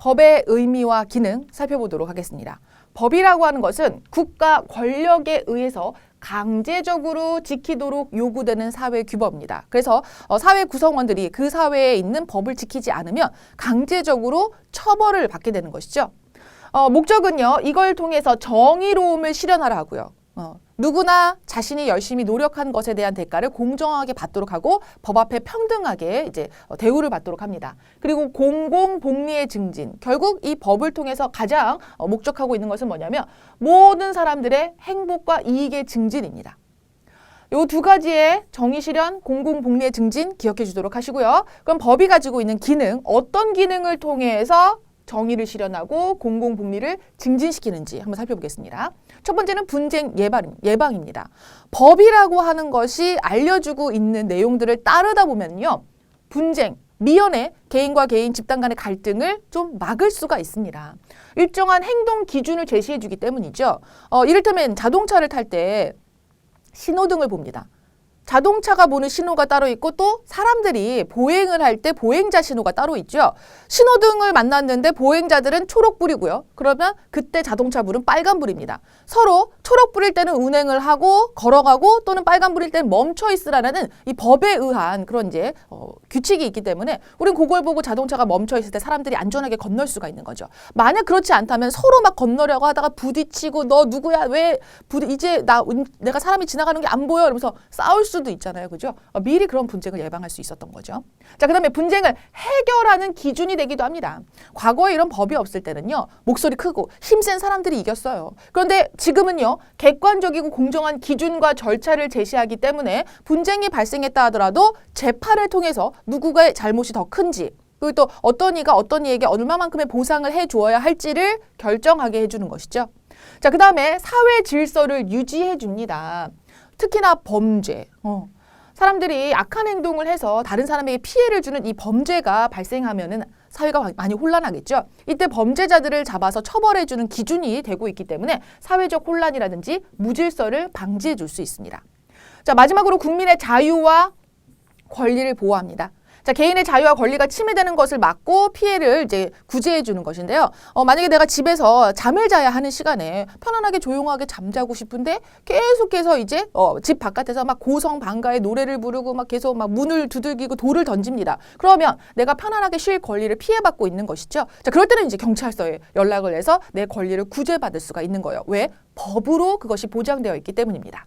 법의 의미와 기능 살펴보도록 하겠습니다. 법이라고 하는 것은 국가 권력에 의해서 강제적으로 지키도록 요구되는 사회 규범입니다. 그래서 사회 구성원들이 그 사회에 있는 법을 지키지 않으면 강제적으로 처벌을 받게 되는 것이죠. 목적은요, 이걸 통해서 정의로움을 실현하라 하고요. 누구나 자신이 열심히 노력한 것에 대한 대가를 공정하게 받도록 하고 법 앞에 평등하게 이제 대우를 받도록 합니다. 그리고 공공복리의 증진. 결국 이 법을 통해서 가장 목적하고 있는 것은 뭐냐면 모든 사람들의 행복과 이익의 증진입니다. 이 두 가지의 정의 실현, 공공복리의 증진 기억해 주도록 하시고요. 그럼 법이 가지고 있는 기능, 어떤 기능을 통해서 정의를 실현하고 공공복리를 증진시키는지 한번 살펴보겠습니다. 첫 번째는 분쟁 예방입니다. 법이라고 하는 것이 알려주고 있는 내용들을 따르다 보면요. 분쟁, 미연에 개인과 개인, 집단 간의 갈등을 좀 막을 수가 있습니다. 일정한 행동 기준을 제시해 주기 때문이죠. 이를테면 자동차를 탈 때 신호등을 봅니다. 자동차가 보는 신호가 따로 있고 또 사람들이 보행을 할 때 보행자 신호가 따로 있죠. 신호등을 만났는데 보행자들은 초록불이고요. 그러면 그때 자동차불은 빨간불입니다. 서로 초록불일 때는 운행을 하고 걸어가고 또는 빨간불일 때는 멈춰 있으라는 이 법에 의한 그런 이제 규칙이 있기 때문에 우린 그걸 보고 자동차가 멈춰 있을 때 사람들이 안전하게 건널 수가 있는 거죠. 만약 그렇지 않다면 서로 막 건너려고 하다가 부딪히고 너 누구야? 왜 이제 내가 사람이 지나가는 게 안 보여? 이러면서 싸울 수도 있잖아요. 그죠? 미리 그런 분쟁을 예방할 수 있었던 거죠. 자, 그다음에 분쟁을 해결하는 기준이 되기도 합니다. 과거에 이런 법이 없을 때는요. 목소리 크고 힘센 사람들이 이겼어요. 그런데 지금은요. 객관적이고 공정한 기준과 절차를 제시하기 때문에 분쟁이 발생했다 하더라도 재판을 통해서 누구의 잘못이 더 큰지 그리고 또 어떤 이가 어떤 이에게 얼마만큼의 보상을 해주어야 할지를 결정하게 해주는 것이죠. 자, 그 다음에 사회 질서를 유지해 줍니다. 특히나 범죄. 사람들이 악한 행동을 해서 다른 사람에게 피해를 주는 이 범죄가 발생하면은 사회가 많이 혼란하겠죠. 이때 범죄자들을 잡아서 처벌해주는 기준이 되고 있기 때문에 사회적 혼란이라든지 무질서를 방지해 줄 수 있습니다. 자, 마지막으로 국민의 자유와 권리를 보호합니다. 자, 개인의 자유와 권리가 침해되는 것을 막고 피해를 이제 구제해 주는 것인데요. 만약에 내가 집에서 잠을 자야 하는 시간에 편안하게 조용하게 잠자고 싶은데 계속해서 이제 집 바깥에서 막 고성방가의 노래를 부르고 막 계속 막 문을 두들기고 돌을 던집니다. 그러면 내가 편안하게 쉴 권리를 피해받고 있는 것이죠. 자, 그럴 때는 이제 경찰서에 연락을 해서 내 권리를 구제받을 수가 있는 거예요. 왜? 법으로 그것이 보장되어 있기 때문입니다.